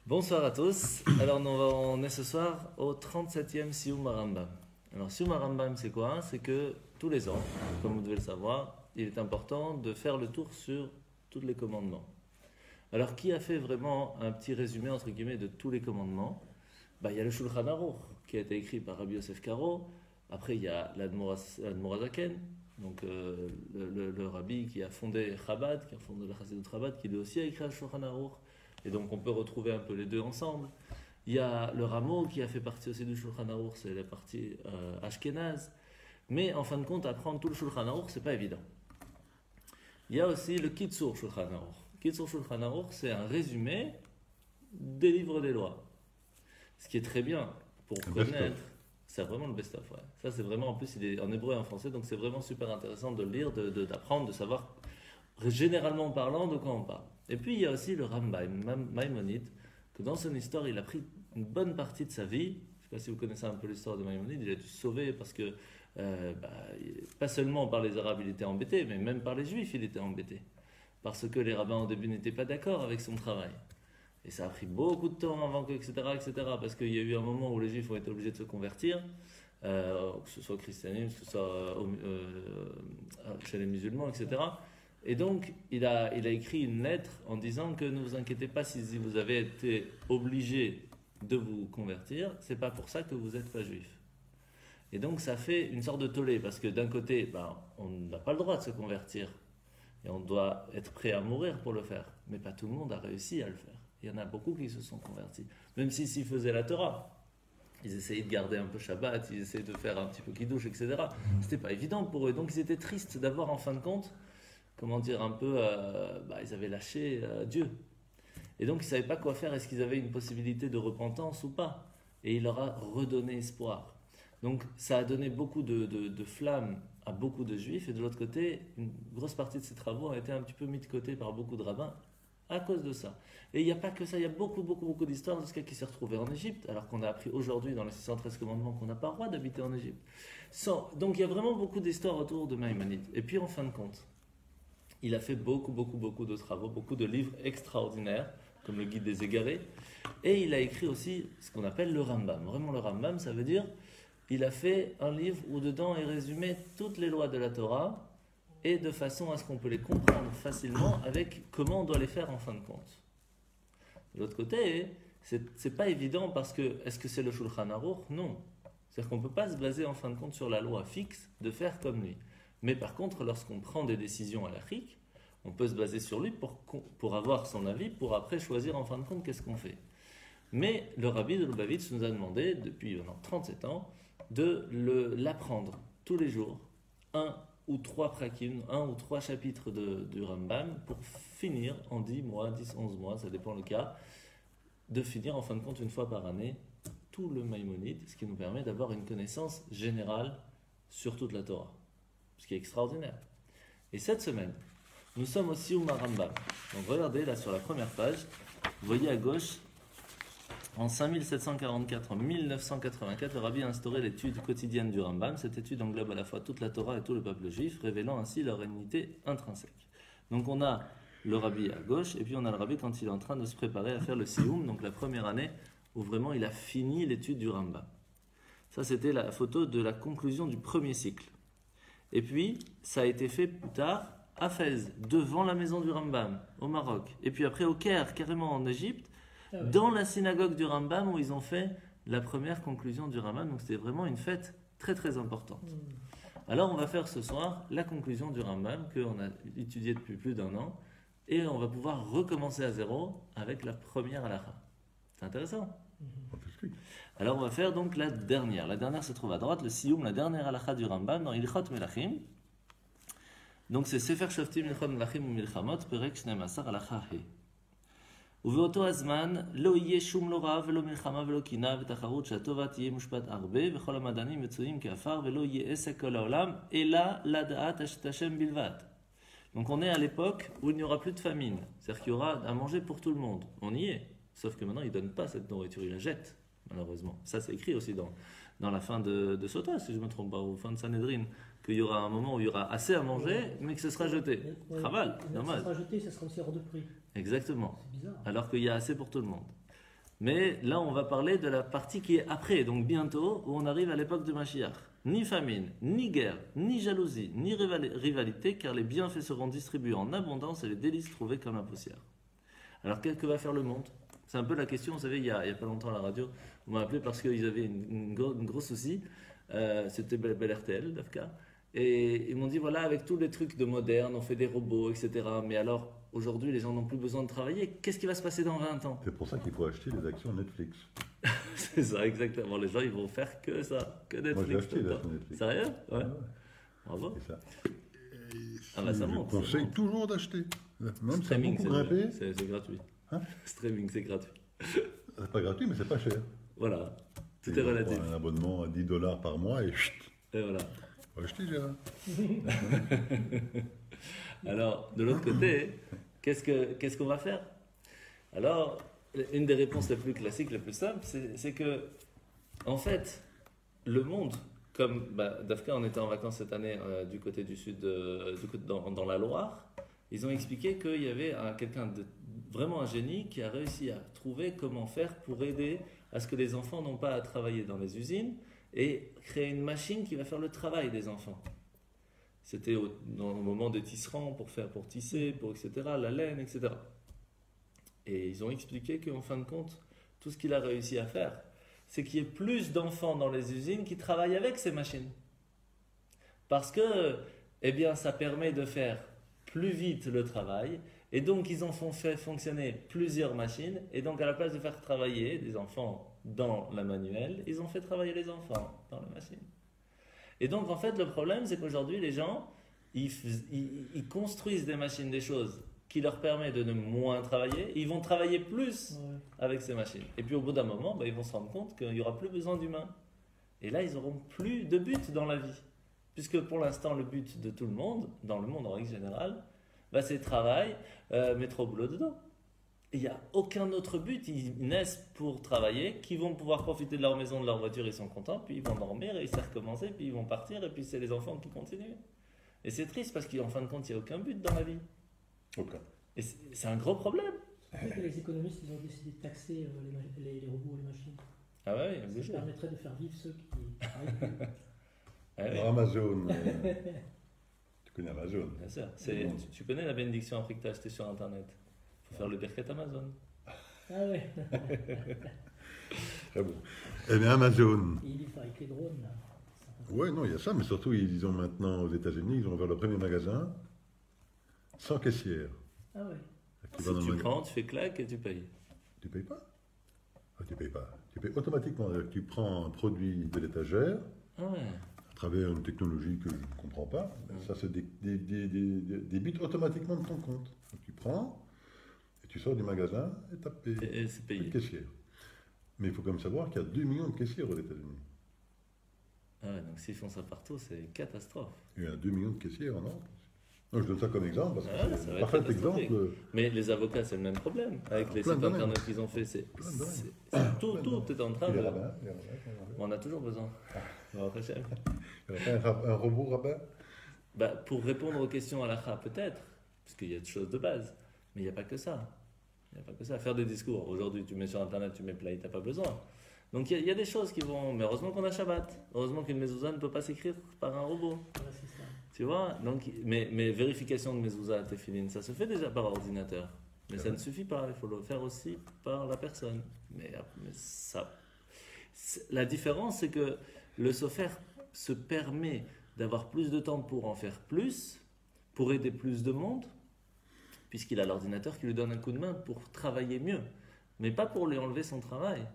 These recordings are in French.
Bonsoir à tous. Alors on est ce soir au 37e Siyum Rambam. Alors Siyum Rambam c'est quoi? C'est que tous les ans, comme vous devez le savoir, il est important de faire le tour sur tous les commandements. Alors qui a fait vraiment un petit résumé entre guillemets de tous les commandements? Il y a le Shulchan Aruch qui a été écrit par Rabbi Yosef Karo. Après il y a l'Admorazaken, donc le rabbi qui a fondé Chabad, qui a fondé la Chassidut Chabad, qui lui aussi a écrit le Shulchan Aruch. Et donc on peut retrouver un peu les deux ensemble. Il y a le Rameau qui a fait partie aussi du Shulchan Aruch, c'est la partie Ashkenaz. Mais en fin de compte, apprendre tout le Shulchan Aruch, c'est pas évident. Il y a aussi le Kitzur Shulchan Aruch. Kitzur Shulchan Aruch, c'est un résumé des livres des lois. Ce qui est très bien pour connaître. C'est vraiment le best-of. Ouais. Ça, c'est vraiment, en plus, il est en hébreu et en français, donc c'est vraiment super intéressant de le lire, d'apprendre, de savoir, généralement parlant, de quoi on parle. Et puis, il y a aussi le Rambam, Maïmonide, que dans son histoire, il a pris une bonne partie de sa vie. Je ne sais pas si vous connaissez un peu l'histoire de Maïmonide, il a dû se sauver parce que, pas seulement par les Arabes, il était embêté, mais même par les Juifs, il était embêté. Parce que les rabbins, au début, n'étaient pas d'accord avec son travail. Et ça a pris beaucoup de temps avant que, etc., parce qu'il y a eu un moment où les Juifs ont été obligés de se convertir, que ce soit au christianisme, que ce soit chez les musulmans, etc. Et donc, il a écrit une lettre en disant que ne vous inquiétez pas si vous avez été obligé de vous convertir, c'est pas pour ça que vous n'êtes pas juif. Et donc, ça fait une sorte de tollé, parce que d'un côté, on n'a pas le droit de se convertir, et on doit être prêt à mourir pour le faire, mais pas tout le monde a réussi à le faire. Il y en a beaucoup qui se sont convertis, même s'ils faisaient la Torah. Ils essayaient de garder un peu Shabbat, ils essayaient de faire un petit peu Kiddush, etc. C'était pas évident pour eux, donc ils étaient tristes d'avoir en fin de compte, comment dire, un peu, ils avaient lâché Dieu. Et donc ils ne savaient pas quoi faire, est-ce qu'ils avaient une possibilité de repentance ou pas. Et il leur a redonné espoir. Donc ça a donné beaucoup de flammes à beaucoup de juifs, et de l'autre côté, une grosse partie de ces travaux a été un petit peu mis de côté par beaucoup de rabbins à cause de ça. Et il n'y a pas que ça, il y a beaucoup d'histoires de ce gars qui s'est retrouvé en Égypte, alors qu'on a appris aujourd'hui dans les 613 commandements qu'on n'a pas le droit d'habiter en Égypte. Donc il y a vraiment beaucoup d'histoires autour de Maïmonide. Et puis en fin de compte, il a fait beaucoup de travaux, beaucoup de livres extraordinaires, comme le Guide des Égarés. Et il a écrit aussi ce qu'on appelle le Rambam. Vraiment, le Rambam, ça veut dire, il a fait un livre où dedans est résumé toutes les lois de la Torah, et de façon à ce qu'on peut les comprendre facilement avec comment on doit les faire en fin de compte. De l'autre côté, c'est pas évident parce que, est-ce que c'est le Shulchan Aruch? Non. C'est-à-dire qu'on ne peut pas se baser en fin de compte sur la loi fixe de faire comme lui. Mais par contre, lorsqu'on prend des décisions à l'Afrique, on peut se baser sur lui pour avoir son avis, pour après choisir en fin de compte qu'est-ce qu'on fait. Mais le Rabbi de Lubavitch nous a demandé, depuis maintenant 37 ans, de l'apprendre tous les jours, un ou trois chapitres du Rambam, pour finir en 10 mois, 10, 11 mois, ça dépend le cas, de finir en fin de compte une fois par année tout le Maïmonide, ce qui nous permet d'avoir une connaissance générale sur toute la Torah. Ce qui est extraordinaire. Et cette semaine, nous sommes aussi au Rambam. Donc regardez là sur la première page, vous voyez à gauche, en 5744, en 1984, le Rabbi a instauré l'étude quotidienne du Rambam. Cette étude englobe à la fois toute la Torah et tout le peuple juif, révélant ainsi leur unité intrinsèque. Donc on a le Rabbi à gauche, et puis on a le Rabbi quand il est en train de se préparer à faire le Siyum, donc la première année où vraiment il a fini l'étude du Rambam. Ça c'était la photo de la conclusion du premier cycle. Et puis, ça a été fait plus tard à Fès, devant la maison du Rambam, au Maroc. Et puis après au Caire, carrément en Égypte, dans la synagogue du Rambam, où ils ont fait la première conclusion du Rambam. Donc c'était vraiment une fête très importante. Alors on va faire ce soir la conclusion du Rambam, qu'on a étudié depuis plus d'1 an, et on va pouvoir recommencer à zéro avec la première halakha. C'est intéressant. Alors on va faire donc la dernière. La dernière se trouve à droite, le Siyum, la dernière halakha du Rambam dans Ilchot Melachim. Donc c'est Sefer Shoftim Ilchot Melachim ou Milchamot, Perek 12 halakha he. ובאותו הזמן לא יהיה שום לא רע ולא מלחמה ולא קינה ותחרות שהטובה תהיה מושפט הרבה וכל המדענים מצויים כעפר ולא יהיה עסק כל העולם אלא לדעת השם בלבד. Donc on est à l'époque où il n'y aura plus de famine, c'est-à-dire qu'il y aura à manger pour tout le monde. On y est, sauf que maintenant ils ne donnent pas cette nourriture, ils la jettent, malheureusement. Ça c'est écrit aussi dans la fin de Sota, si je ne me trompe pas, ou fin de Sanhedrin, qu'il y aura un moment où il y aura assez à manger, mais que ce sera jeté. Chaval, dommage. Ça sera jeté, ça sera aussi hors de prix. Exactement. C'est bizarre. Alors qu'il y a assez pour tout le monde. Mais là, on va parler de la partie qui est après, donc bientôt, où on arrive à l'époque de Mashiach. Ni famine, ni guerre, ni jalousie, ni rivalité, car les bienfaits seront distribués en abondance et les délices trouvés comme la poussière. Alors, qu'est-ce que va faire le monde? C'est un peu la question, vous savez, il y a pas longtemps à la radio, on m'a appelé parce qu'ils avaient une gros souci. C'était Bel RTL, Dafka. Et ils m'ont dit, voilà, avec tous les trucs de moderne, on fait des robots, etc. Mais alors, aujourd'hui, les gens n'ont plus besoin de travailler. Qu'est-ce qui va se passer dans 20 ans? C'est pour ça qu'il faut acheter les actions Netflix. C'est ça, exactement. Les gens, ils vont faire que ça, que Netflix. Moi, j'ai acheté tout le les temps. actions Netflix. Sérieux? Ouais. Ah ouais. Bravo. C'est ça. Ah bah, ça je monte, ça conseille monte. toujours d'acheter. Même si ça a Streaming, beaucoup grimpé. c'est gratuit. Hein? Streaming, c'est gratuit. C'est pas gratuit, mais c'est pas cher. Voilà. Tout Et est on relatif. prend un abonnement à $10 par mois et chut, Et voilà. faut acheter, Gérard. Alors, de l'autre côté, qu'est-ce qu'on va faire? Alors, une des réponses les plus classiques, les plus simples, c'est que, en fait, le monde, comme Dafka, on était en vacances cette année du côté du sud, dans la Loire, ils ont expliqué qu'il y avait quelqu'un de vraiment un génie qui a réussi à trouver comment faire pour aider à ce que les enfants n'ont pas à travailler dans les usines et créer une machine qui va faire le travail des enfants. C'était dans le moment des tisserands pour tisser, etc., la laine, etc. Et ils ont expliqué qu'en fin de compte, tout ce qu'il a réussi à faire, c'est qu'il y ait plus d'enfants dans les usines qui travaillent avec ces machines. Parce que, eh bien, ça permet de faire plus vite le travail, et donc ils en font fait fonctionner plusieurs machines, et donc à la place de faire travailler des enfants dans la manuelle, ils ont fait travailler les enfants dans la machine. Et donc en fait le problème c'est qu'aujourd'hui les gens, ils construisent des machines, des choses qui leur permettent de ne moins travailler, ils vont travailler plus avec ces machines. Et puis au bout d'un moment, ils vont se rendre compte qu'il n'y aura plus besoin d'humains. Et là ils n'auront plus de but dans la vie. Puisque pour l'instant, le but de tout le monde, dans le monde en règle générale, c'est travail, mettre au boulot dedans. Il n'y a aucun autre but. Ils naissent pour travailler, qui vont pouvoir profiter de leur maison, de leur voiture, ils sont contents, puis ils vont dormir, et ils savent recommencer, puis ils vont partir, et puis c'est les enfants qui continuent. Et c'est triste parce qu'en fin de compte, il n'y a aucun but dans la vie. Aucun. Et c'est un gros problème. C'est que les économistes ils ont décidé de taxer les robots et les machines. Ah ouais, obligé. Ça permettrait de faire vivre ceux qui travaillent plus. Ah ouais. Alors, Amazon. Tu connais Amazon? Bien sûr. Tu connais la bénédiction après que tu as acheté sur Internet? Il faut faire le birkat Amazon. Ah ouais. Très bon. Eh bien, Amazon. Il vit avec les drones là. Ouais, non, il y a ça, mais surtout, ils ont maintenant, aux États-Unis, ils ont ouvert le premier magasin sans caissière. Ah ouais. Tu Si vas dans le tu magasin. prends, tu fais claque et tu payes. Tu payes pas? Ah, tu payes pas. Tu payes automatiquement. C'est-à-dire que tu prends un produit de l'étagère Ah ouais. à travers une technologie que je ne comprends pas. Ça se débite automatiquement de ton compte. Donc, tu prends et tu sors du magasin et tu as payé. Et c'est Plus de payé. caissière. Mais il faut quand même savoir qu'il y a 2 millions de caissières aux États-Unis. Ah ouais, donc s'ils font ça partout, c'est une catastrophe. Il y a 2 millions de caissières en Europe. Non, je donne ça comme exemple parce que Ah, ça c'est va un être parfait catastrophique. exemple. Mais les avocats, c'est le même problème. Avec les plein sites de domaines. internet qu'ils ont fait, tout est en train Les de. rabbins. On a toujours besoin. Bon, Hachem. Il n'y a pas un robot rabbin? Pour répondre aux questions à l'achat, peut-être, parce qu'il y a des choses de base. Mais il n'y a pas que ça. Il n'y a pas que ça. Faire des discours. Aujourd'hui, tu mets sur internet, tu mets play, tu n'as pas besoin. Donc il y a des choses qui vont. Mais heureusement qu'on a Shabbat. Heureusement qu'une mezouza ne peut pas s'écrire par un robot. Voilà, c'est ça. Tu vois, donc, mais vérification de mezouza à tefilin, ça se fait déjà par ordinateur. Mais ça ne suffit pas, il faut le faire aussi par la personne. Mais ça. La différence, c'est que le sofer se permet d'avoir plus de temps pour en faire plus, pour aider plus de monde, puisqu'il a l'ordinateur qui lui donne un coup de main pour travailler mieux, mais pas pour lui enlever son travail.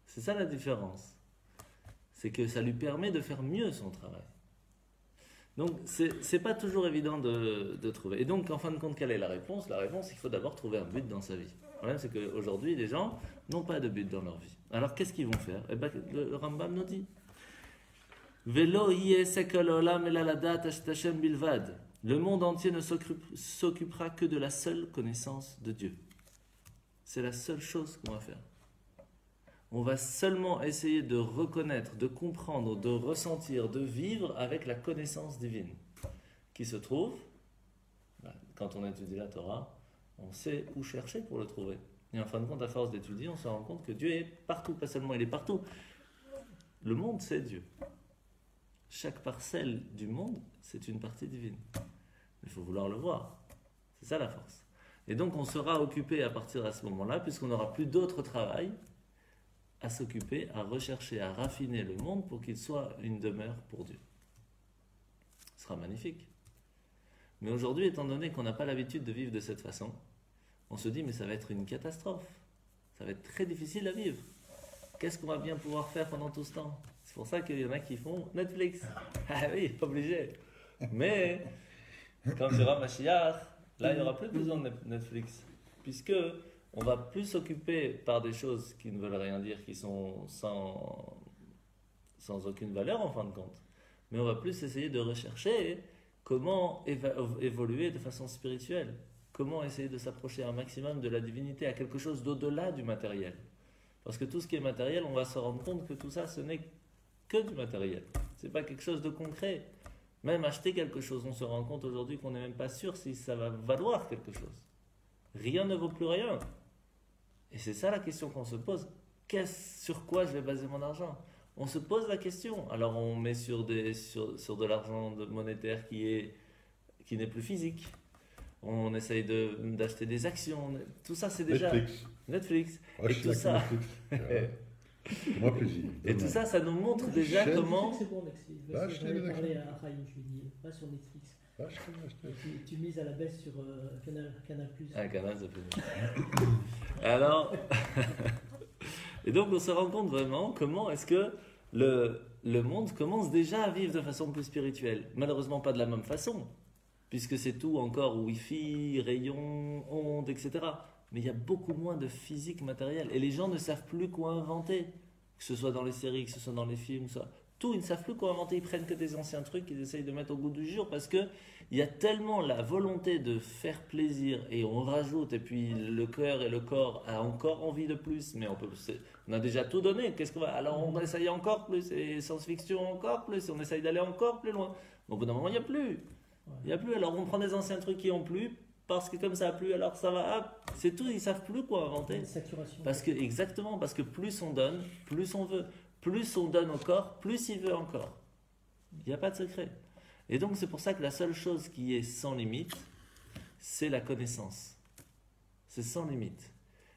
C'est ça la différence. C'est que ça lui permet de faire mieux son travail. Donc, c'est pas toujours évident de trouver. Et donc, en fin de compte, quelle est la réponse? La réponse, c'est qu'il faut d'abord trouver un but dans sa vie. Le problème, c'est qu'aujourd'hui, les gens n'ont pas de but dans leur vie. Alors, qu'est-ce qu'ils vont faire? Eh bien, le Rambam nous dit Velo hiye sekol olam ela ladat Hashem bilvad. Le monde entier ne s'occupera que de la seule connaissance de Dieu. C'est la seule chose qu'on va faire. On va seulement essayer de reconnaître, de comprendre, de ressentir, de vivre avec la connaissance divine qui se trouve, quand on étudie la Torah, on sait où chercher pour le trouver. Et en fin de compte, à force d'étudier, on se rend compte que Dieu est partout, pas seulement il est partout. Le monde, c'est Dieu. Chaque parcelle du monde, c'est une partie divine. Mais il faut vouloir le voir. C'est ça la force. Et donc on sera occupé à partir de ce moment-là, puisqu'on n'aura plus d'autre travail, à s'occuper, à rechercher, à raffiner le monde pour qu'il soit une demeure pour Dieu. Ce sera magnifique. Mais aujourd'hui, étant donné qu'on n'a pas l'habitude de vivre de cette façon, on se dit mais ça va être une catastrophe. Ça va être très difficile à vivre. Qu'est-ce qu'on va bien pouvoir faire pendant tout ce temps? C'est pour ça qu'il y en a qui font Netflix. Ah oui, obligé. Mais quand il y aura Mashiach, là il n'y aura plus besoin de Netflix. Puisque on va plus s'occuper par des choses qui ne veulent rien dire, qui sont sans aucune valeur en fin de compte. Mais on va plus essayer de rechercher comment évoluer de façon spirituelle. Comment essayer de s'approcher un maximum de la divinité, à quelque chose d'au-delà du matériel. Parce que tout ce qui est matériel, on va se rendre compte que tout ça, ce n'est que du matériel. Ce n'est pas quelque chose de concret. Même acheter quelque chose, on se rend compte aujourd'hui qu'on n'est même pas sûr si ça va valoir quelque chose. Rien ne vaut plus rien. Et c'est ça la question qu'on se pose. Sur quoi je vais baser mon argent? On se pose la question. Alors on met sur de l'argent monétaire qui n'est plus physique. On essaye d'acheter des actions. Tout ça, c'est déjà Netflix. Ouais, et tout ça. Moi, plaisir. Et tout ça, ça nous montre déjà comment. C'est bon, Alexis. Je vais parler à Raïm, je lui dis, va sur Netflix. Tu mises à la baisse sur Canal+. Ah, Canal, ça fait bien. Alors, et donc on se rend compte vraiment comment est-ce que le monde commence déjà à vivre de façon plus spirituelle. Malheureusement pas de la même façon, puisque c'est tout encore Wi-Fi, rayons, ondes, etc. Mais il y a beaucoup moins de physique matérielle. Et les gens ne savent plus quoi inventer, que ce soit dans les séries, que ce soit dans les films, tout, ils ne savent plus quoi inventer. Ils prennent que des anciens trucs qu'ils essayent de mettre au goût du jour parce qu'il y a tellement la volonté de faire plaisir et on rajoute, et puis le cœur et le corps a encore envie de plus, mais on a déjà tout donné. Qu'est-ce qu'on va? Alors on essaye encore plus, et science-fiction encore plus, et on essaye d'aller encore plus loin. Au bout d'un moment, il n'y a plus. Il n'y a plus. Alors on prend des anciens trucs qui ont plu, parce que comme ça a plu, alors ça va, hop, c'est tout, ils ne savent plus quoi inventer. Saturation. Exactement, parce que plus on donne, plus on veut. Plus on donne au corps, plus il veut encore. Il n'y a pas de secret. Et donc c'est pour ça que la seule chose qui est sans limite, c'est la connaissance. C'est sans limite.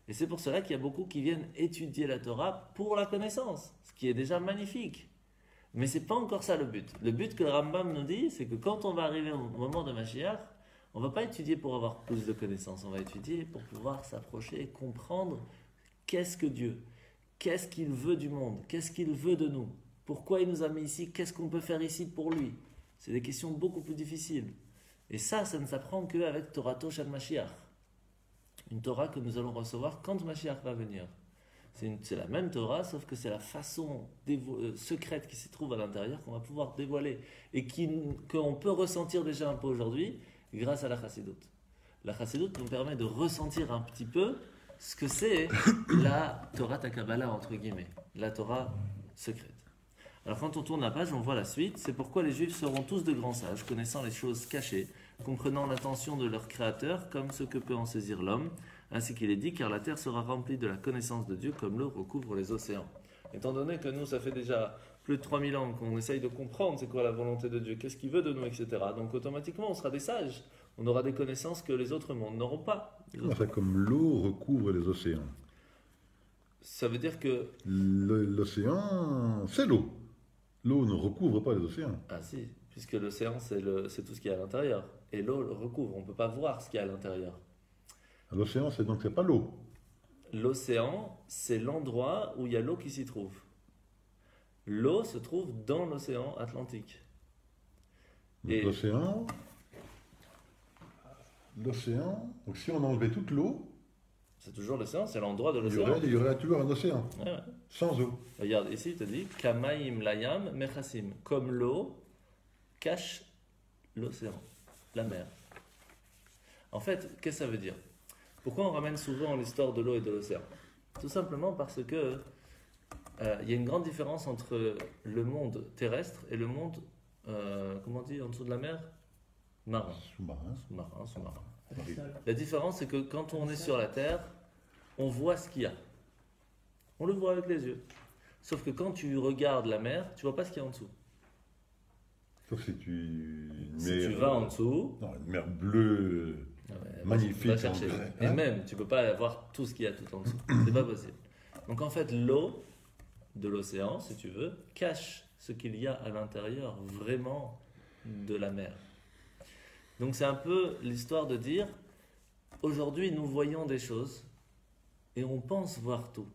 Et c'est pour cela qu'il y a beaucoup qui viennent étudier la Torah pour la connaissance, ce qui est déjà magnifique. Mais ce n'est pas encore ça le but. Le but que le Rambam nous dit, c'est que quand on va arriver au moment de Mashiach, on ne va pas étudier pour avoir plus de connaissances, on va étudier pour pouvoir s'approcher et comprendre qu'est-ce que Dieu, qu'est-ce qu'il veut du monde, qu'est-ce qu'il veut de nous, pourquoi il nous a mis ici, qu'est-ce qu'on peut faire ici pour lui. C'est des questions beaucoup plus difficiles. Et ça ne s'apprend qu'avec Torato Shel Mashiach. Une Torah que nous allons recevoir quand Mashiach va venir. C'est la même Torah, sauf que c'est la façon secrète qui s'y trouve à l'intérieur qu'on va pouvoir dévoiler et qu'on peut ressentir déjà un peu aujourd'hui grâce à la Chassidoute. La Chassidoute nous permet de ressentir un petit peu ce que c'est la Torah Takabala, entre guillemets, la Torah secrète. Alors quand on tourne la page, on voit la suite. C'est pourquoi les Juifs seront tous de grands sages, connaissant les choses cachées, comprenant l'intention de leur Créateur comme ce que peut en saisir l'homme, ainsi qu'il est dit, car la terre sera remplie de la connaissance de Dieu comme l'eau recouvre les océans. Étant donné que nous, ça fait déjà plus de 3000 ans qu'on essaye de comprendre c'est quoi la volonté de Dieu, qu'est-ce qu'il veut de nous, etc. Donc automatiquement, on sera des sages. On aura des connaissances que les autres mondes n'auront pas. C'est comme l'eau recouvre les océans. Ça veut dire que... L'océan, c'est l'eau. L'eau ne recouvre pas les océans. Ah si, puisque l'océan, c'est tout ce qui est à l'intérieur. Et l'eau le recouvre. On ne peut pas voir ce qu'il y a à l'intérieur. L'océan, c'est pas l'eau. L'océan, c'est l'endroit où il y a l'eau qui s'y trouve. L'eau se trouve dans l'océan Atlantique. Et l'océan, donc si on enlevait toute l'eau, c'est toujours l'océan, c'est l'endroit de l'océan. Il y aurait toujours un océan, ouais. Sans eau. Regarde, ici il te dit Kamaim layam mechassim. Comme l'eau cache l'océan, la mer. En fait, qu'est-ce que ça veut dire? Pourquoi on ramène souvent l'histoire de l'eau et de l'océan? Tout simplement parce que il y a une grande différence entre le monde terrestre et le monde, comment on dit, en dessous de la mer? Marin. Sous-marin. Sous-marin. La différence, c'est que quand on est sur la Terre, on voit ce qu'il y a. On le voit avec les yeux. Sauf que quand tu regardes la mer, tu vois pas ce qu'il y a en dessous. Sauf si tu... Si tu vas en dessous... Non, une mer bleue, magnifique. Va chercher. Et même, tu peux pas avoir tout ce qu'il y a tout en dessous. C'est pas possible. Donc en fait, l'eau de l'océan, si tu veux, cache ce qu'il y a à l'intérieur vraiment de la mer. Donc c'est un peu l'histoire de dire, aujourd'hui nous voyons des choses et on pense voir tout.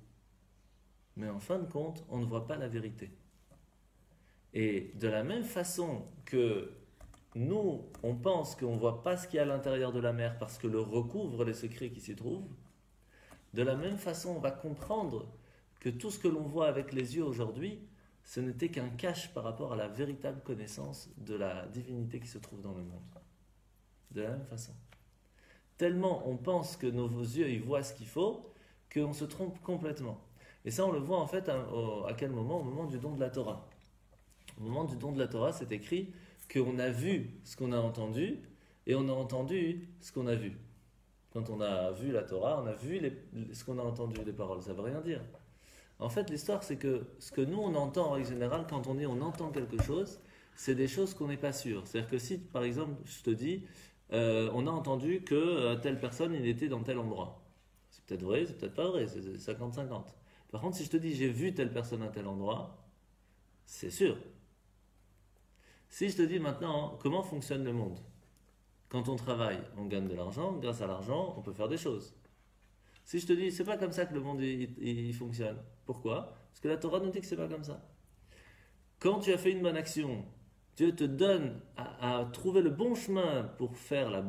Mais en fin de compte, on ne voit pas la vérité. Et de la même façon que nous, on pense qu'on ne voit pas ce qu'il y a à l'intérieur de la mer parce que le recouvre les secrets qui s'y trouvent, de la même façon, on va comprendre que tout ce que l'on voit avec les yeux aujourd'hui, ce n'était qu'un cache par rapport à la véritable connaissance de la divinité qui se trouve dans le monde. De la même façon. Tellement on pense que nos yeux ils voient ce qu'il faut, qu'on se trompe complètement. Et ça, on le voit en fait à quel moment? Au moment du don de la Torah. Au moment du don de la Torah, c'est écrit qu'on a vu ce qu'on a entendu et on a entendu ce qu'on a vu. Quand on a vu la Torah, on a vu ce qu'on a entendu, les paroles. Ça ne veut rien dire. En fait, l'histoire, c'est que ce que nous, on entend en règle générale, quand on entend quelque chose, c'est des choses qu'on n'est pas sûr. C'est-à-dire que si, par exemple, je te dis, on a entendu que telle personne, il était dans tel endroit. C'est peut-être vrai, c'est peut-être pas vrai, c'est 50-50. Par contre, si je te dis, j'ai vu telle personne à tel endroit, c'est sûr. Si je te dis maintenant, comment fonctionne le monde? Quand on travaille, on gagne de l'argent. Grâce à l'argent, on peut faire des choses. Si je te dis, c'est pas comme ça que le monde il fonctionne. Pourquoi? Parce que la Torah nous dit que c'est pas comme ça. Quand tu as fait une bonne action, Dieu te donne à trouver le bon chemin pour faire le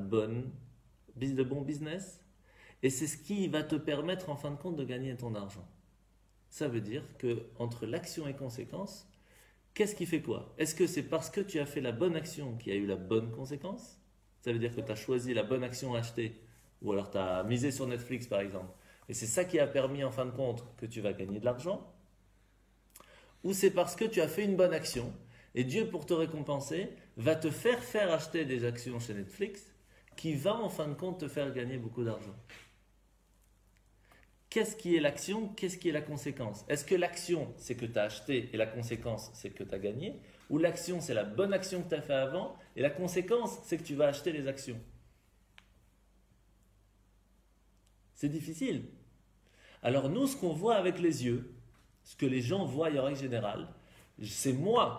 bon business. Et c'est ce qui va te permettre, en fin de compte, de gagner ton argent. Ça veut dire que entre l'action et conséquence, qu'est-ce qui fait quoi? Est-ce que c'est parce que tu as fait la bonne action qui a eu la bonne conséquence? Ça veut dire que tu as choisi la bonne action à acheter, ou alors tu as misé sur Netflix par exemple, et c'est ça qui a permis en fin de compte que tu vas gagner de l'argent? Ou c'est parce que tu as fait une bonne action, et Dieu pour te récompenser va te faire acheter des actions chez Netflix, qui va en fin de compte te faire gagner beaucoup d'argent? Qu'est-ce qui est l'action? Qu'est-ce qui est la conséquence? Est-ce que l'action, c'est que tu as acheté et la conséquence, c'est que tu as gagné? Ou l'action, c'est la bonne action que tu as fait avant et la conséquence, c'est que tu vas acheter les actions? C'est difficile. Alors nous, ce qu'on voit avec les yeux, ce que les gens voient en règle générale, c'est moi,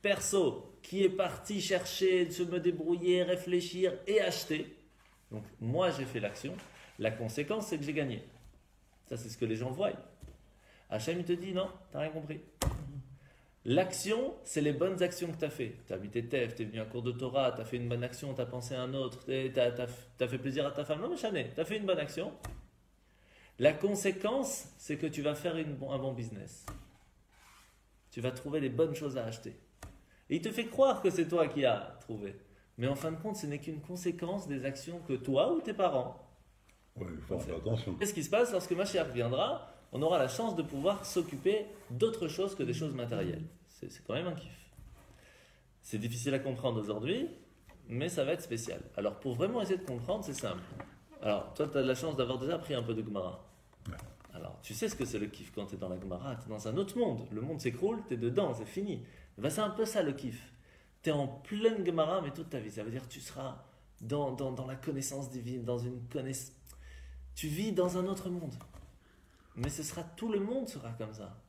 perso, qui est parti chercher, se me débrouiller, réfléchir et acheter. Donc moi, j'ai fait l'action. La conséquence, c'est que j'ai gagné. Ça, c'est ce que les gens voient. Hachem, il te dit, non, tu n'as rien compris. L'action, c'est les bonnes actions que tu as fait. Tu as mis tes tefs, tu es venu à un cours de Torah, tu as fait une bonne action, tu as pensé à un autre, tu as fait plaisir à ta femme. Non, mais Chané, tu as fait une bonne action. La conséquence, c'est que tu vas faire un bon business. Tu vas trouver les bonnes choses à acheter. Et il te fait croire que c'est toi qui as trouvé. Mais en fin de compte, ce n'est qu'une conséquence des actions que toi ou tes parents. Oui, il faut faire attention. Qu'est-ce qui se passe lorsque Mashiach viendra? On aura la chance de pouvoir s'occuper d'autre chose que des choses matérielles. C'est quand même un kiff. C'est difficile à comprendre aujourd'hui, mais ça va être spécial. Alors pour vraiment essayer de comprendre, c'est simple. Alors toi, tu as de la chance d'avoir déjà appris un peu de Gemara. Ouais. Alors tu sais ce que c'est le kiff quand tu es dans la Gemara. Tu es dans un autre monde. Le monde s'écroule, tu es dedans, c'est fini. Ben, c'est un peu ça le kiff. Tu es en pleine Gemara, mais toute ta vie. Ça veut dire que tu seras dans la connaissance divine, dans une connaissance. Tu vis dans un autre monde. Mais tout le monde sera comme ça.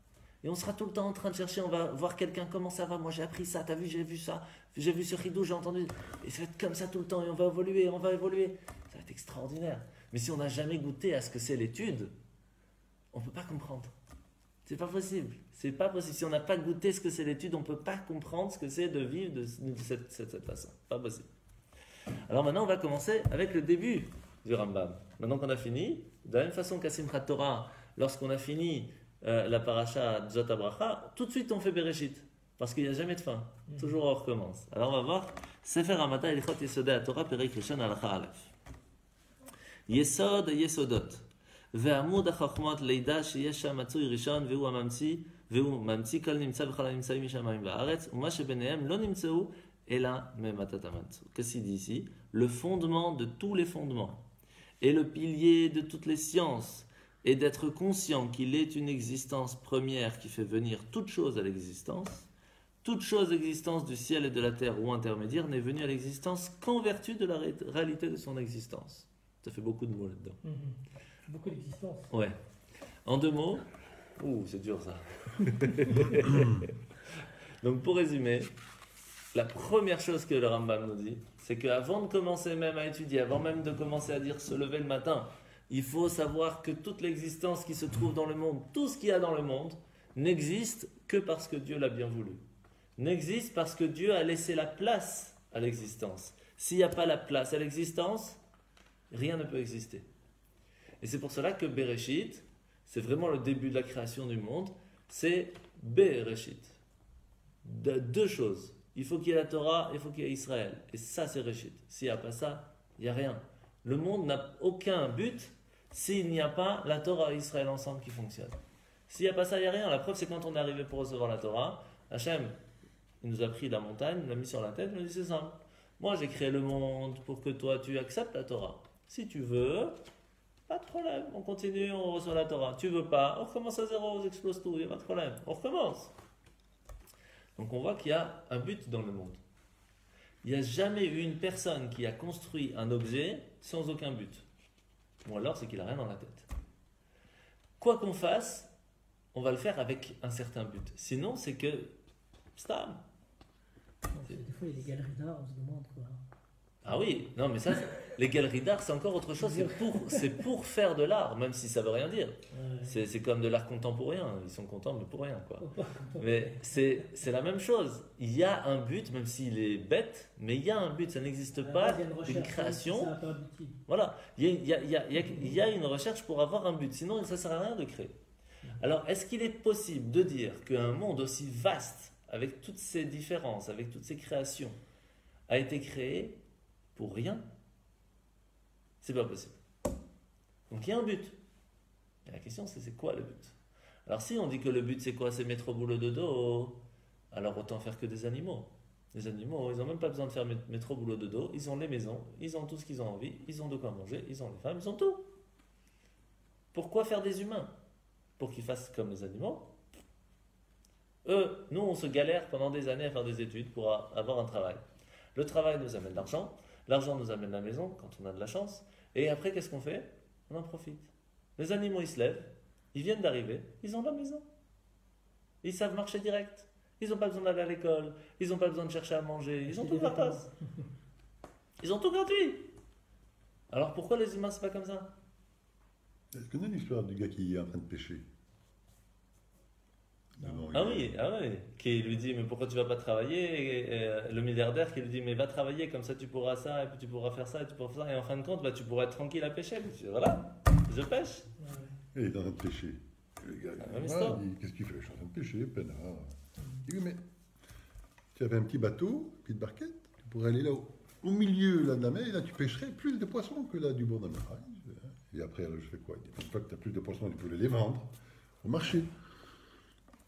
Et on sera tout le temps en train de chercher, on va voir quelqu'un, comment ça va, moi j'ai appris ça, t'as vu, j'ai vu ça, j'ai vu ce rideau, j'ai entendu. Et ça va être comme ça tout le temps, et on va évoluer. Ça va être extraordinaire. Mais si on n'a jamais goûté à ce que c'est l'étude, on ne peut pas comprendre. C'est pas possible. C'est pas possible. Si on n'a pas goûté ce que c'est l'étude, on ne peut pas comprendre ce que c'est de vivre de cette façon. Pas possible. Alors maintenant, on va commencer avec le début du Rambam. Maintenant qu'on a fini, de la même façon qu'à Simchat Torah, lorsqu'on a fini la paracha Zot HaBracha, tout de suite on fait Bereshit, parce qu'il n'y a jamais de fin. Toujours on recommence. Alors on va voir Sefer Hamata Elichot Yesodei HaTorah Perek Rishon Halacha Aleph. Yesod Yesodot Ve'amud HaChachmot Leida Sheyesh Sham Matzui Rishon Ve'hu Mamtzi Kol Nimtza V'chol HaNimtzaim Mishamayim Va'aretz U'ma Shebenehem Lo Nimtzeu Ela Mematat HaMatzu. Qu'est-ce qu'il dit ici? Le fondement de tous les fondements et le pilier de toutes les sciences et d'être conscient qu'il est une existence première qui fait venir toute chose à l'existence, toute chose existence du ciel et de la terre ou intermédiaire n'est venue à l'existence qu'en vertu de la réalité de son existence. Ça fait beaucoup de mots là-dedans. Beaucoup d'existence. Ouais. En 2 mots, c'est dur ça. Donc pour résumer, la première chose que le Rambam nous dit, c'est qu'avant de commencer même à étudier, avant même de commencer à dire se lever le matin, il faut savoir que toute l'existence qui se trouve dans le monde, tout ce qu'il y a dans le monde, n'existe que parce que Dieu l'a bien voulu. N'existe parce que Dieu a laissé la place à l'existence. S'il n'y a pas la place à l'existence, rien ne peut exister. Et c'est pour cela que Bereshit, c'est vraiment le début de la création du monde, c'est Bereshit. 2 choses. Il faut qu'il y ait la Torah, il faut qu'il y ait Israël. Et ça, c'est Réchit. S'il n'y a pas ça, il n'y a rien. Le monde n'a aucun but s'il n'y a pas la Torah et Israël ensemble qui fonctionnent. S'il n'y a pas ça, il n'y a rien. La preuve, c'est quand on est arrivé pour recevoir la Torah, Hachem, il nous a pris la montagne, il l'a mis sur la tête, il nous a dit c'est simple. Moi, j'ai créé le monde pour que toi, tu acceptes la Torah. Si tu veux, pas de problème. On continue, on reçoit la Torah. Tu veux pas, on recommence à zéro, on explose tout, il n'y a pas de problème. On recommence. Donc on voit qu'il y a un but dans le monde. Il n'y a jamais eu une personne qui a construit un objet sans aucun but. Ou alors c'est qu'il n'a rien dans la tête. Quoi qu'on fasse, on va le faire avec un certain but. Sinon c'est que... Stam. Des fois il y a des galeries d'art, on se demande quoi. Ah oui, non mais ça, les galeries d'art c'est encore autre chose, c'est pour faire de l'art, même si ça veut rien dire. Ouais. C'est comme de l'art contemporain, ils sont contents mais pour rien quoi. Mais c'est la même chose, il y a un but, même s'il est bête, mais il y a un but, ça n'existe pas une création. Voilà, il y a une recherche pour avoir un but, sinon ça ne sert à rien de créer. Alors est-ce qu'il est possible de dire qu'un monde aussi vaste, avec toutes ces différences, avec toutes ces créations, a été créé pour rien? C'est pas possible. Donc il y a un but. Et la question c'est quoi le but? Alors si on dit que le but c'est quoi? C'est mettre au boulot de dos, alors autant faire que des animaux. Les animaux, ils n'ont même pas besoin de faire mettre au boulot de dos, ils ont les maisons, ils ont tout ce qu'ils ont envie, ils ont de quoi manger, ils ont les femmes, ils ont tout. Pourquoi faire des humains? Pour qu'ils fassent comme les animaux. Eux, nous on se galère pendant des années à faire des études pour avoir un travail. Le travail nous amène l'argent. L'argent nous amène la maison quand on a de la chance. Et après, qu'est-ce qu'on fait? On en profite. Les animaux, ils se lèvent, ils viennent d'arriver, ils ont la maison. Ils savent marcher direct. Ils n'ont pas besoin d'aller à l'école, ils n'ont pas besoin de chercher à manger, ils ont tout gratos. Ils ont tout gratuit. Alors pourquoi les humains, c'est pas comme ça? Est-ce qu'on a l'histoire du gars qui est en train de pêcher? Ah oui, qui lui dit mais pourquoi tu vas pas travailler, et le milliardaire qui lui dit mais va travailler comme ça tu pourras ça et puis tu pourras faire ça et tu pourras faire ça et en fin de compte tu pourras être tranquille à pêcher. Puis, voilà, je pêche. Et il est en train de pêcher. Et le gars il dit qu'est-ce que tu fais? Je suis en train de pêcher, peinard. Il dit mais tu avais un petit bateau, une petite barquette, tu pourrais aller là au milieu là, de la mer et là tu pêcherais plus de poissons que là du bord de la mer. Et après je fais quoi? Il dit une fois que tu as plus de poissons tu peux les vendre au marché.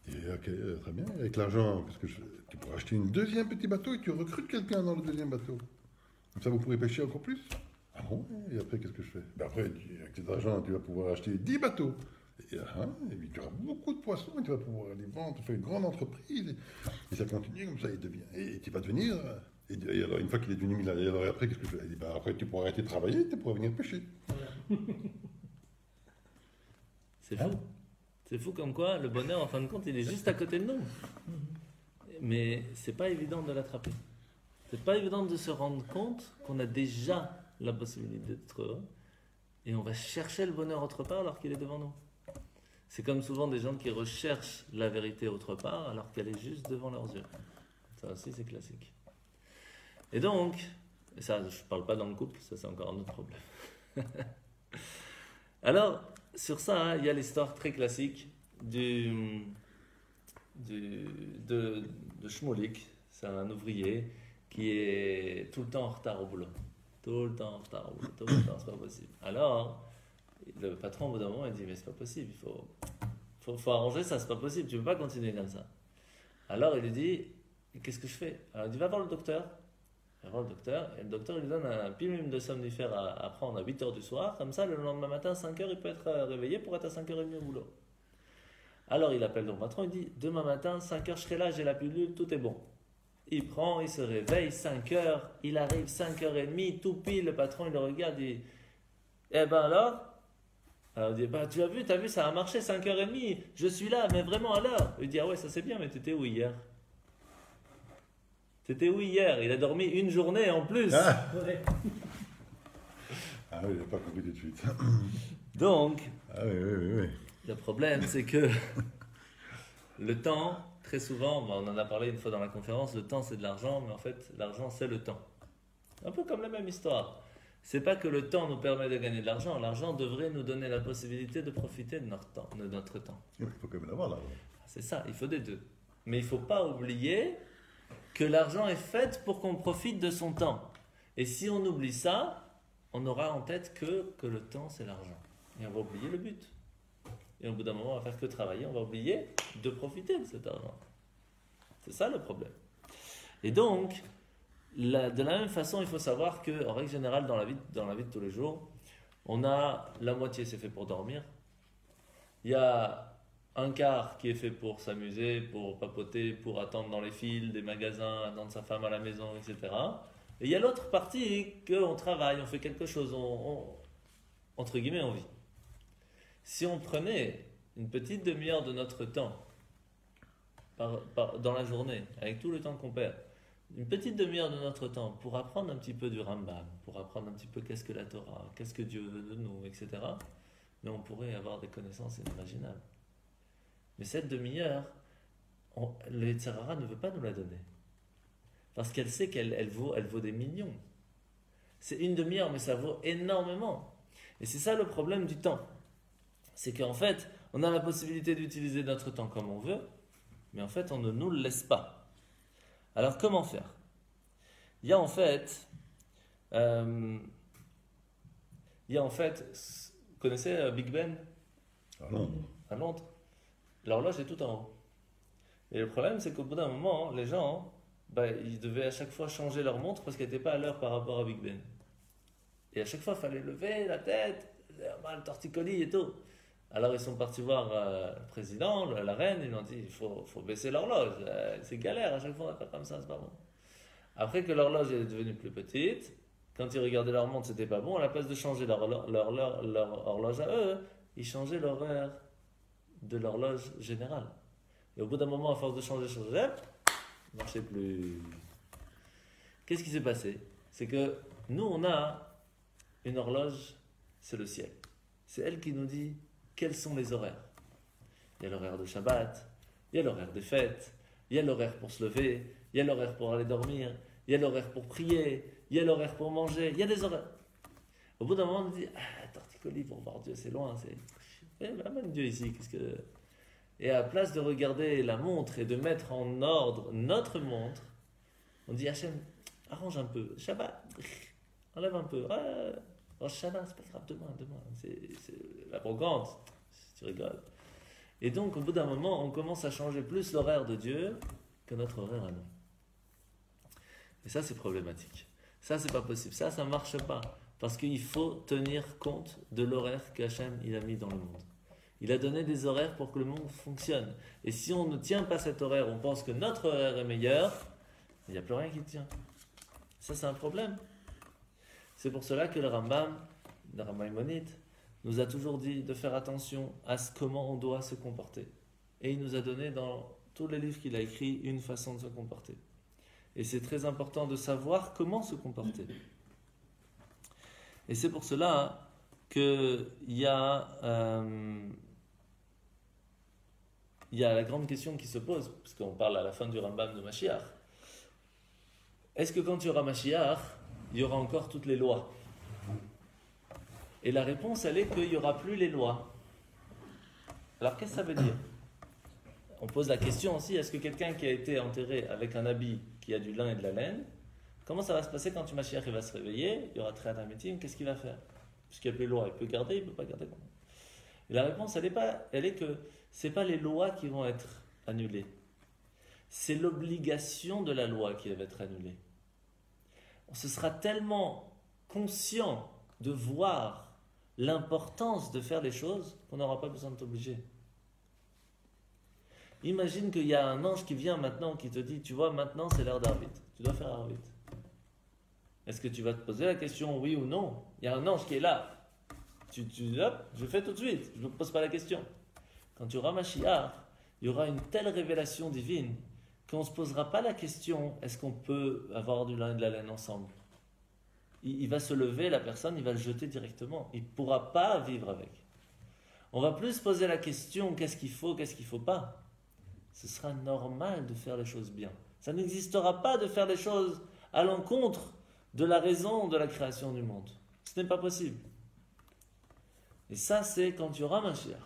Et ok, très bien. Avec l'argent, tu pourras acheter une deuxième petit bateau et tu recrutes quelqu'un dans le deuxième bateau. Comme ça, vous pourrez pêcher encore plus. Ah bon? Et après, qu'est-ce que je fais? Ben après, avec cet argent, tu vas pouvoir acheter 10 bateaux. Et puis, tu auras beaucoup de poissons et tu vas pouvoir les vendre, tu fais une grande entreprise. Et ça continue comme ça, et tu vas devenir... Et alors, une fois qu'il est devenu milliardaire, alors après, qu'est-ce que je fais? Ben après, tu pourras arrêter de travailler, tu pourras venir pêcher. C'est fou. C'est fou comme quoi le bonheur, en fin de compte, il est juste à côté de nous. Mais c'est pas évident de l'attraper. C'est pas évident de se rendre compte qu'on a déjà la possibilité d'être heureux et on va chercher le bonheur autre part alors qu'il est devant nous. C'est comme souvent des gens qui recherchent la vérité autre part alors qu'elle est juste devant leurs yeux. Ça aussi, c'est classique. Et donc, et ça, je parle pas dans le couple, ça c'est encore un autre problème. Alors, sur ça, il y a l'histoire très classique de Shmulik. C'est un ouvrier qui est tout le temps en retard au boulot. Tout le temps en retard au boulot. Tout le temps, c'est pas possible. Alors, le patron, au bout d'un moment, il dit mais c'est pas possible, il faut arranger ça, c'est pas possible, tu peux pas continuer comme ça. Alors, il lui dit qu'est-ce que je fais? Alors, il dit va voir le docteur. Il va voir le docteur, et le docteur lui donne un pilule de somnifère à prendre à 8h du soir, comme ça le lendemain matin à 5h il peut être réveillé pour être à 5h30 au boulot. Alors il appelle son patron, il dit demain matin 5h je serai là, j'ai la pilule, tout est bon. Il prend, il se réveille 5h, il arrive 5h30, tout pile, le patron il le regarde, il dit eh ben alors il dit bah, tu as vu, ça a marché 5h30, je suis là, mais vraiment à l'heure. Il dit ah ouais ça c'est bien, mais t'étais où hier? T'étais où hier? Il a dormi une journée en plus. Ah oui, il n'a pas compris tout de suite. Donc, oui. Le problème, c'est que le temps, très souvent, on en a parlé une fois dans la conférence, le temps c'est de l'argent, mais en fait, l'argent c'est le temps. Un peu comme la même histoire. C'est pas que le temps nous permet de gagner de l'argent, l'argent devrait nous donner la possibilité de profiter de notre temps. Il faut quand même l'avoir là. C'est ça, il faut des deux. Mais il ne faut pas oublier que l'argent est fait pour qu'on profite de son temps. Et si on oublie ça, on aura en tête que le temps c'est l'argent. Et on va oublier le but. Et au bout d'un moment, on va faire que travailler, on va oublier de profiter de cet argent. C'est ça le problème. Et donc, de la même façon, il faut savoir qu'en règle générale, dans la vie de tous les jours, on a la moitié c'est fait pour dormir. Il y a un quart qui est fait pour s'amuser, pour papoter, pour attendre dans les files des magasins, attendre sa femme à la maison, etc. Et il y a l'autre partie qu'on travaille, on fait quelque chose, entre guillemets, on vit. Si on prenait une petite demi-heure de notre temps dans la journée, avec tout le temps qu'on perd, une petite demi-heure de notre temps pour apprendre un petit peu du Rambam, pour apprendre un petit peu qu'est-ce que la Torah, qu'est-ce que Dieu veut de nous, etc., mais on pourrait avoir des connaissances inimaginables. Mais cette demi-heure, le Yetzirah ne veut pas nous la donner. Parce qu'elle sait qu'elle vaut des millions. C'est une demi-heure, mais ça vaut énormément. Et c'est ça le problème du temps. C'est qu'en fait, on a la possibilité d'utiliser notre temps comme on veut, mais en fait, on ne nous le laisse pas. Alors, comment faire? Il y a en fait, vous connaissez Big Ben? À Londres. L'horloge est tout en haut. Et le problème, c'est qu'au bout d'un moment, les gens, ils devaient à chaque fois changer leur montre parce qu'elle n'était pas à l'heure par rapport à Big Ben. Et à chaque fois, il fallait lever la tête, le torticolis et tout. Alors ils sont partis voir le président, la reine, ils lui ont dit il faut baisser l'horloge, c'est galère à chaque fois, comme ça, c'est pas bon. Après que l'horloge est devenue plus petite, quand ils regardaient leur montre, c'était pas bon, à la place de changer leur horloge à eux, ils changeaient l'horaire de l'horloge générale. Et au bout d'un moment, à force de changer, ça ne marchait plus. Qu'est-ce qui s'est passé? C'est que nous, on a une horloge, c'est le ciel. C'est elle qui nous dit quels sont les horaires. Il y a l'horaire de Shabbat, il y a l'horaire des fêtes, il y a l'horaire pour se lever, il y a l'horaire pour aller dormir, il y a l'horaire pour prier, il y a l'horaire pour manger, il y a des horaires. Au bout d'un moment, on dit torticolis pour voir Dieu, c'est loin, amène Dieu ici. Et à la place de regarder la montre et de mettre en ordre notre montre, on dit Hachem, arrange un peu. Shabbat, enlève un peu. Shabbat, c'est pas grave, demain. C'est la brocante, si tu rigoles. Et donc, au bout d'un moment, on commence à changer plus l'horaire de Dieu que notre horaire à nous. Et ça, c'est problématique. Ça, c'est pas possible. Ça marche pas. Parce qu'il faut tenir compte de l'horaire qu'Hachem il a mis dans le monde. Il a donné des horaires pour que le monde fonctionne. Et si on ne tient pas cet horaire, on pense que notre horaire est meilleur, il n'y a plus rien qui tient. Ça, c'est un problème. C'est pour cela que le Rambam Maïmonide, nous a toujours dit de faire attention à comment on doit se comporter. Et il nous a donné dans tous les livres qu'il a écrits une façon de se comporter. Et c'est très important de savoir comment se comporter. Et c'est pour cela qu'il y a la grande question qui se pose, parce qu'on parle à la fin du Rambam de Mashiach. Est-ce que quand il y aura Mashiach, il y aura encore toutes les lois? Et la réponse, elle est qu'il n'y aura plus les lois. Alors, qu'est-ce que ça veut dire? On pose la question aussi, est-ce que quelqu'un qui a été enterré avec un habit qui a du lin et de la laine, comment ça va se passer quand tu Mashiach va se réveiller? Il y aura Triat HaMetim, qu'est-ce qu'il va faire? Puisqu'il n'y a plus les lois, il peut garder, il ne peut pas garder. Et la réponse, elle est que ce n'est pas les lois qui vont être annulées. C'est l'obligation de la loi qui va être annulée. on se sera tellement conscient de voir l'importance de faire les choses qu'on n'aura pas besoin de t'obliger. Imagine qu'il y a un ange qui vient maintenant qui te dit, tu vois, maintenant c'est l'heure d'Arvit, tu dois faire Arvit. Est-ce que tu vas te poser la question oui ou non? Il y a un ange qui est là. Hop, je fais tout de suite, je ne me pose pas la question. Quand tu auras Mashiach, il y aura une telle révélation divine qu'on ne se posera pas la question est-ce qu'on peut avoir du lin et de la laine ensemble? Il va se lever, la personne, il va le jeter directement. Il ne pourra pas vivre avec. On va plus se poser la question qu'est-ce qu'il faut pas. Ce sera normal de faire les choses bien. Ça n'existera pas de faire les choses à l'encontre de la raison de la création du monde. Ce n'est pas possible. Et ça, c'est quand il y aura Mashiach.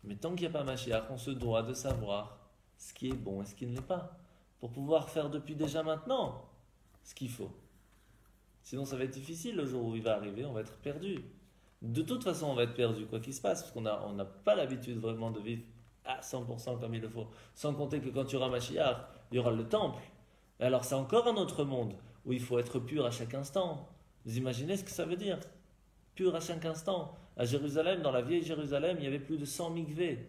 Mais tant qu'il n'y a pas Mashiach, on se doit de savoir ce qui est bon et ce qui ne l'est pas, pour pouvoir faire depuis déjà maintenant ce qu'il faut. Sinon, ça va être difficile le jour où il va arriver, on va être perdu. De toute façon, on va être perdu, quoi qu'il se passe, parce qu'on n'a pas l'habitude vraiment de vivre à 100% comme il le faut. Sans compter que quand il y aura Mashiach, il y aura le temple. Et alors, c'est encore un autre monde où il faut être pur à chaque instant. Vous imaginez ce que ça veut dire? Pur à chaque instant. À Jérusalem, dans la vieille Jérusalem, il y avait plus de 100 mikvés.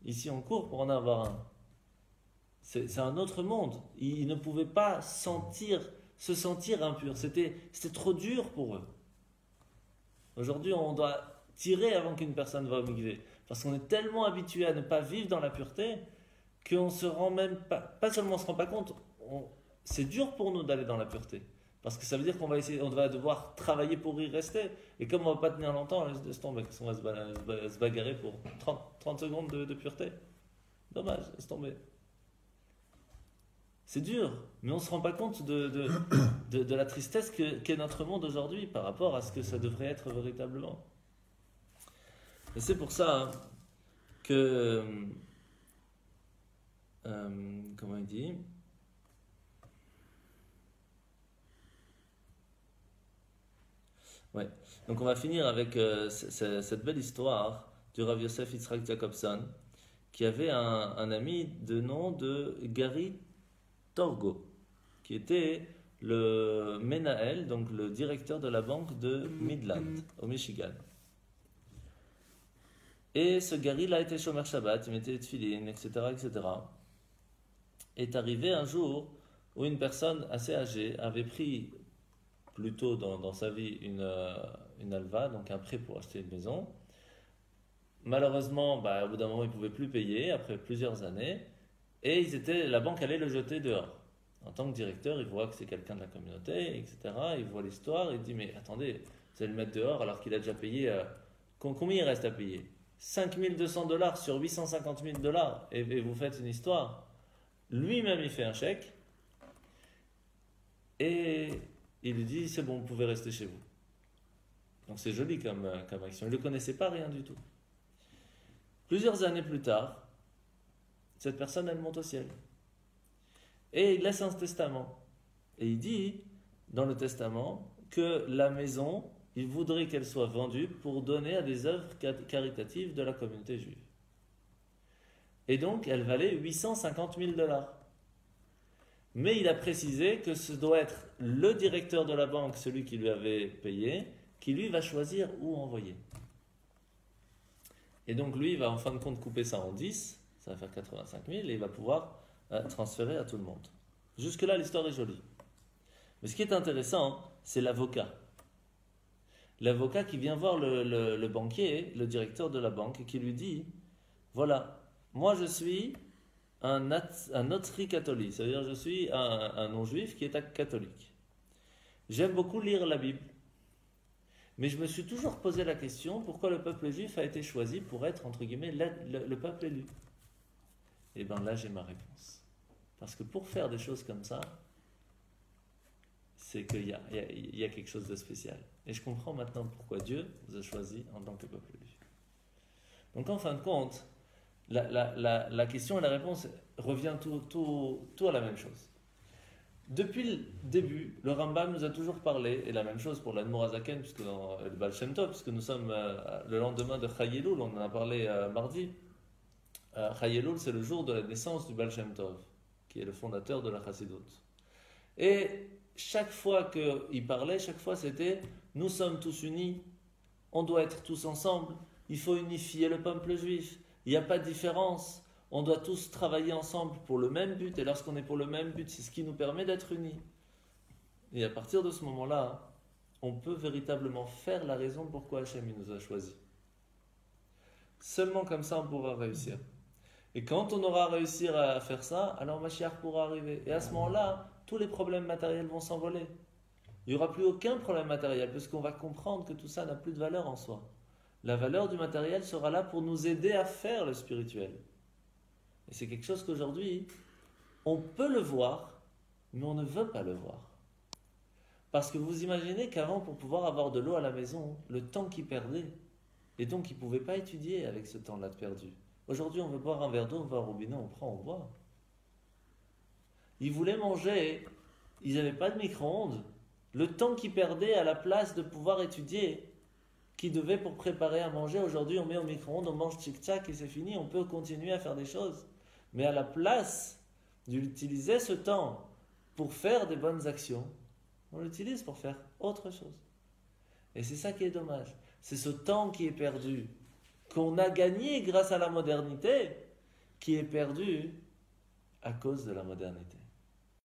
Ici, on court pour en avoir un. C'est un autre monde. Ils ne pouvaient pas se sentir impurs. C'était trop dur pour eux. Aujourd'hui, on doit tirer avant qu'une personne va au mikvé. Parce qu'on est tellement habitué à ne pas vivre dans la pureté qu'on se rend même pas seulement on se rend pas compte, c'est dur pour nous d'aller dans la pureté. Parce que ça veut dire qu'on va devoir travailler pour y rester. Et comme on ne va pas tenir longtemps, laisse tomber, parce qu'on va se bagarrer pour 30 secondes de pureté. Dommage, laisse tomber. C'est dur, mais on ne se rend pas compte de la tristesse qu'est notre monde aujourd'hui par rapport à ce que ça devrait être véritablement. Et c'est pour ça que, comment il dit, ouais. Donc on va finir avec cette belle histoire du Rav Yosef Yitzhak Jacobson, qui avait un ami de nom de Gary Torgo, qui était le Menael, donc le directeur de la banque de Midland, au Michigan. Et ce Gary là était Shomer Shabbat, il mettait les tefilines, etc., etc. Est arrivé un jour où une personne assez âgée avait pris plus tôt dans sa vie une alva, donc un prêt pour acheter une maison. Malheureusement, au bout d'un moment, il ne pouvait plus payer, après plusieurs années, et la banque allait le jeter dehors. En tant que directeur, il voit que c'est quelqu'un de la communauté, etc. Il voit l'histoire, il dit, mais attendez, vous allez le mettre dehors alors qu'il a déjà payé... combien il reste à payer? $5,200 sur $850,000, et vous faites une histoire. Lui-même, il fait un chèque, et il lui dit, c'est bon, vous pouvez rester chez vous. Donc c'est joli comme action. Il ne le connaissait pas, rien du tout. Plusieurs années plus tard, cette personne, elle monte au ciel. Et il laisse un testament. Et il dit, dans le testament, que la maison, il voudrait qu'elle soit vendue pour donner à des œuvres caritatives de la communauté juive. Et donc, elle valait $850,000. Mais il a précisé que ce doit être le directeur de la banque, celui qui lui avait payé, qui lui va choisir où envoyer. Et donc lui, il va en fin de compte couper ça en 10, ça va faire 85 000, et il va pouvoir transférer à tout le monde. Jusque-là, l'histoire est jolie. Mais ce qui est intéressant, c'est l'avocat. L'avocat qui vient voir le banquier, le directeur de la banque, et qui lui dit, voilà, moi je suis un notari catholique, c'est-à-dire je suis un non-juif qui est catholique. J'aime beaucoup lire la Bible. Mais je me suis toujours posé la question, pourquoi le peuple juif a été choisi pour être, entre guillemets, le peuple élu? Et bien là, j'ai ma réponse. Parce que pour faire des choses comme ça, c'est qu'il y a quelque chose de spécial. Et je comprends maintenant pourquoi Dieu vous a choisi en tant que peuple juif. Donc en fin de compte, la question et la réponse revient tout à la même chose. Depuis le début, le Rambam nous a toujours parlé, et la même chose pour l'Admor HaZaken, puisque dans le Baal Shem Tov, puisque nous sommes le lendemain de Chai Elul, on en a parlé mardi. Chai Elul, c'est le jour de la naissance du Baal Shem Tov, qui est le fondateur de la Chassidut. Et chaque fois qu'il parlait, chaque fois c'était « nous sommes tous unis, on doit être tous ensemble, il faut unifier le peuple juif, il n'y a pas de différence, on doit tous travailler ensemble pour le même but, et lorsqu'on est pour le même but, c'est ce qui nous permet d'être unis. » Et à partir de ce moment-là, on peut véritablement faire la raison pourquoi Hachem nous a choisis. Seulement comme ça, on pourra réussir. Et quand on aura réussi à faire ça, alors Mashiach pourra arriver. Et à ce moment-là, tous les problèmes matériels vont s'envoler. Il n'y aura plus aucun problème matériel, parce qu'on va comprendre que tout ça n'a plus de valeur en soi. La valeur du matériel sera là pour nous aider à faire le spirituel. Et c'est quelque chose qu'aujourd'hui, on peut le voir, mais on ne veut pas le voir. Parce que vous imaginez qu'avant, pour pouvoir avoir de l'eau à la maison, le temps qu'il perdait, et donc il ne pouvait pas étudier avec ce temps-là de perdu. Aujourd'hui, on veut boire un verre d'eau, on va au robinet, on prend, on boit. Ils voulaient manger, ils n'avaient pas de micro-ondes. Le temps qu'ils perdaient à la place de pouvoir étudier, qu'ils devaient pour préparer à manger, aujourd'hui on met au micro-ondes, on mange tchic-tchac et c'est fini, on peut continuer à faire des choses. Mais à la place d'utiliser ce temps pour faire des bonnes actions, on l'utilise pour faire autre chose. Et c'est ça qui est dommage. C'est ce temps qui est perdu, qu'on a gagné grâce à la modernité, qui est perdu à cause de la modernité.